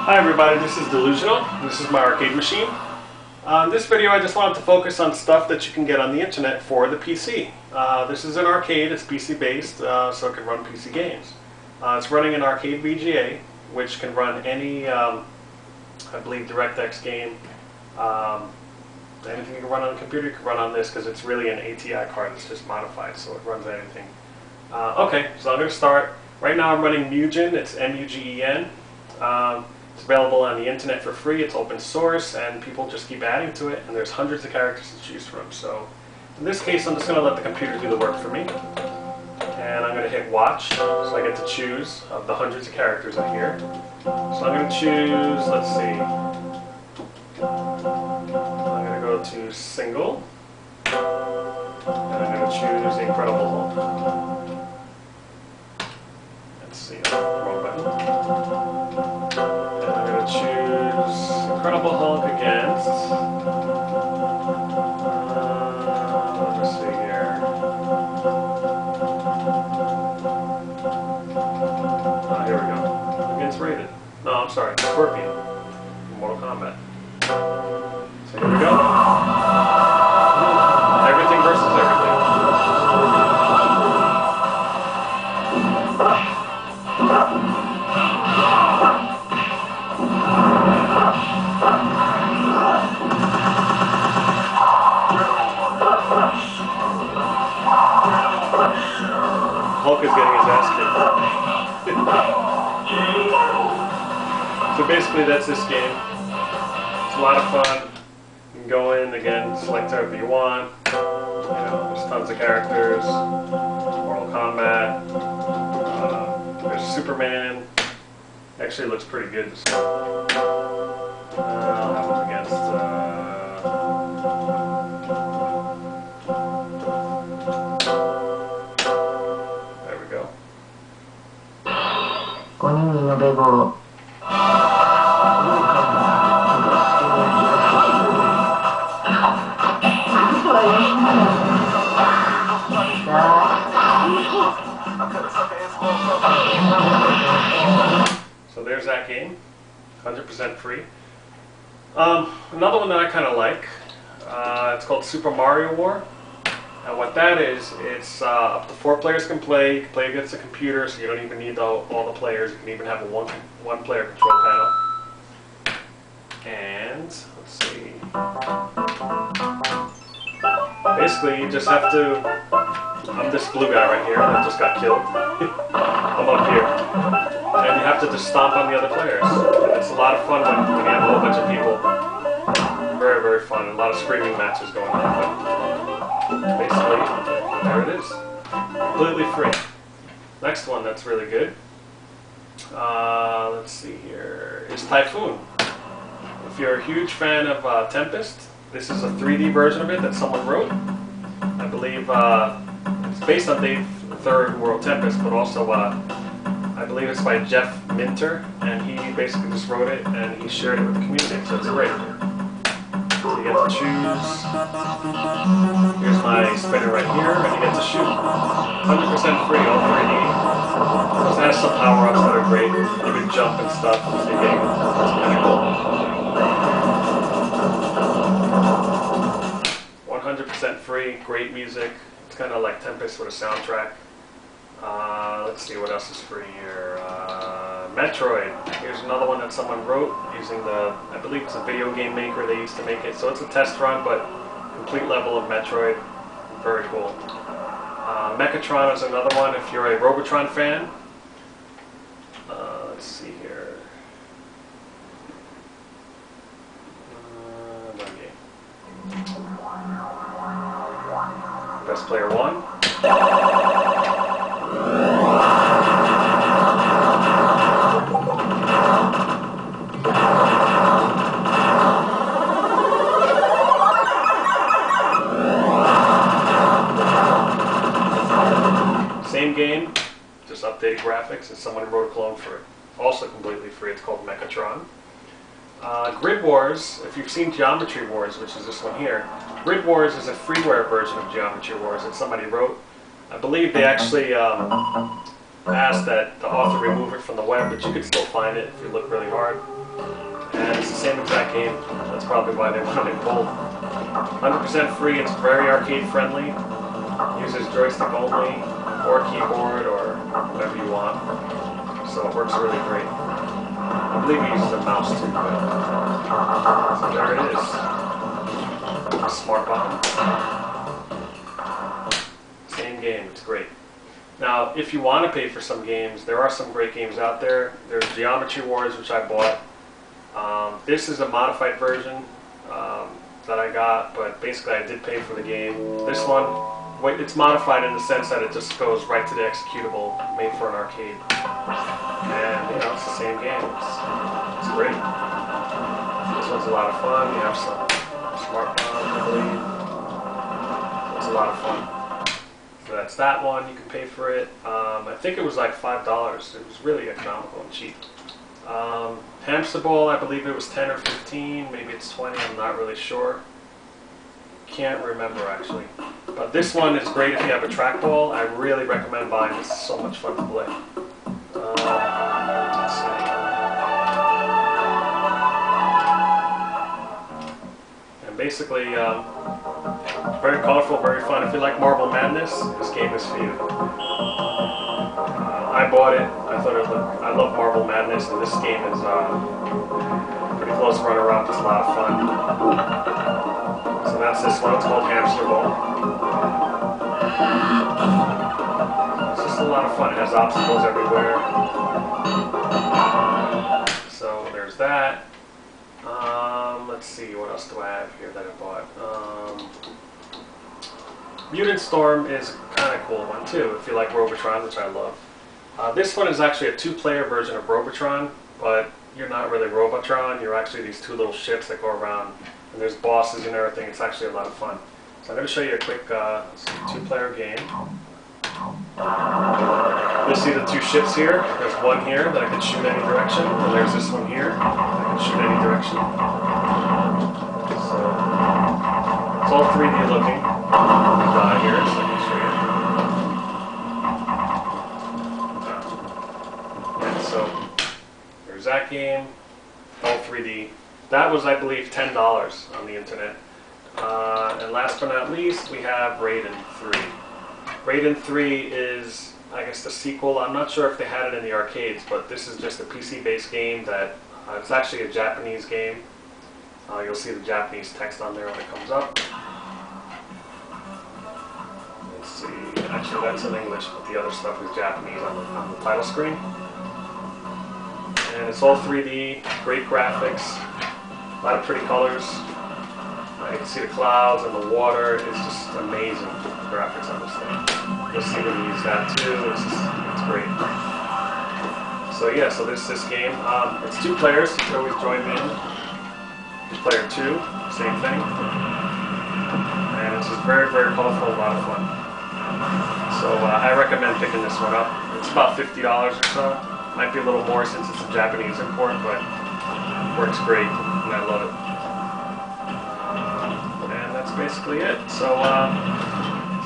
Hi everybody, this is DeLuSioNaL. This is my arcade machine. In this video I just wanted to focus on stuff that you can get on the internet for the PC. This is an arcade, it's PC based, so it can run PC games. It's running an arcade VGA, which can run any, I believe, DirectX game. Anything you can run on a computer, you can run on this because it's really an ATI card that's just modified, so it runs anything. Okay, so I'm going to start. Right now I'm running Mutant, it's M-U-G-E-N. It's available on the internet for free, it's open source, and people just keep adding to it, and there's hundreds of characters to choose from. So in this case I'm just going to let the computer do the work for me. And I'm going to hit watch, so I get to choose of the hundreds of characters in here. So I'm going to choose, let's see, I'm going to go to single, and I'm going to choose the Incredible Hulk. Let's see, wrong button. And I'm going to choose Incredible Hulk against, let's see here. Here we go. Against Rated. No, I'm sorry, Scorpion. Mortal Kombat. So here we go. Everything versus everything. Hulk is getting his ass kicked. So basically that's this game. It's a lot of fun. You can go in, again, select whatever you want. You know, there's tons of characters. Mortal Kombat. There's Superman. Actually looks pretty good. So, I'll have him against... there we go. So there's that game, 100% free. Another one that I kind of like, it's called Super Mario War. And what that is, it's up to 4 players can play. You can play against a computer, so you don't even need all the players. You can even have a one player control panel. And let's see. Basically, you just have to. I'm this blue guy right here that just got killed. I'm up here, and you have to just stomp on the other players. It's a lot of fun when you have a whole bunch of people. Very, very fun. A lot of screaming matches going on. But basically, there it is. Completely free. Next one that's really good. Let's see here. Is Typhoon. If you're a huge fan of Tempest, this is a 3D version of it that someone wrote. I believe it's based on Dave III who wrote Tempest, but also I believe it's by Jeff Minter, and he basically just wrote it and he shared it with the community, so it's great. So you get to choose. Here's my spinner right here, and you get to shoot. 100% free, all 3D. It has some power-ups that are great. You can jump and stuff. So you get kind of cool. 100% free, great music. It's kind of like Tempest with a soundtrack. Let's see what else is free here. Metroid. Here's another one that someone wrote using I believe it's a video game maker they used to make it. So it's a test run, but complete level of Metroid. Very cool. Megatron is another one if you're a Robotron fan. Let's see here. Best player 1. Same game, just updated graphics, and someone wrote a clone for it. Also completely free. It's called Magnetron. Grid Wars, if you've seen Geometry Wars, which is this one here, Grid Wars is a freeware version of Geometry Wars that somebody wrote. I believe they actually asked that the author remove it from the web, but you could still find it if you look really hard. And it's the same exact game. That's probably why they wanted it pulled. 100% free. It's very arcade friendly. Uses joystick only, or keyboard, or whatever you want. So it works really great. I believe it uses a mouse too. So there it is. Smart bomb. Same game. It's great. Now, if you want to pay for some games, there are some great games out there. There's Geometry Wars, which I bought. This is a modified version that I got, but basically I did pay for the game. This one, it's modified in the sense that it just goes right to the executable, made for an arcade. And, you know, it's the same game. It's great. This one's a lot of fun. You have some smart bombs, I believe. It's a lot of fun. So that's that one. You can pay for it. I think it was like $5. It was really economical and cheap. Hamster Ball, I believe it was 10 or 15, maybe it's 20, I'm not really sure. Can't remember actually. But this one is great if you have a trackball. I really recommend buying this. It's so much fun to play. Let's see. And basically, very colorful, very fun. If you like Marble Madness, this game is for you. I bought it. I thought it looked. I love Marble Madness, and this game is pretty close runner-up. It's a lot of fun. So that's this one. It's called Hamster Ball. It's just a lot of fun. It has obstacles everywhere. So there's that. Let's see. What else do I have here that I bought? Mutant Storm is kind of cool one too. If you like Robotron, which I love. This one is actually a two-player version of Robotron, but you're not really Robotron. You're actually these two little ships that go around, and there's bosses and everything. It's actually a lot of fun. So I'm going to show you a quick two-player game. You'll see the two ships here. There's one here that I can shoot any direction, and there's this one here that I can shoot any direction. So it's all 3D looking. Here, so I can show you. So there's that game, all 3D. That was, I believe, $10 on the internet. And last but not least, we have Raiden 3. Raiden 3 is, I guess, the sequel. I'm not sure if they had it in the arcades, but this is just a PC-based game that it's actually a Japanese game. You'll see the Japanese text on there when it comes up. Let's see. Actually, that's in English, but the other stuff is Japanese on the title screen. And it's all 3D, great graphics, a lot of pretty colors. You can see the clouds and the water. It's just amazing graphics on this thing. You'll see them use that too. It's great. So yeah, so this game. It's 2 players. You can always join in. Player 2, same thing. And it's just very, very colorful, a lot of fun. So I recommend picking this one up. It's about $50 or so. Might be a little more since it's a Japanese import, but it works great, and I love it. And that's basically it. So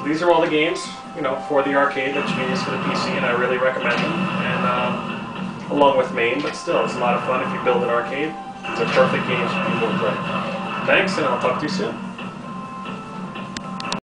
these are all the games, you know, for the arcade that you can use for the PC, and I really recommend them. And along with MAME, but still, it's a lot of fun if you build an arcade. It's a perfect game for people to play. Thanks, and I'll talk to you soon.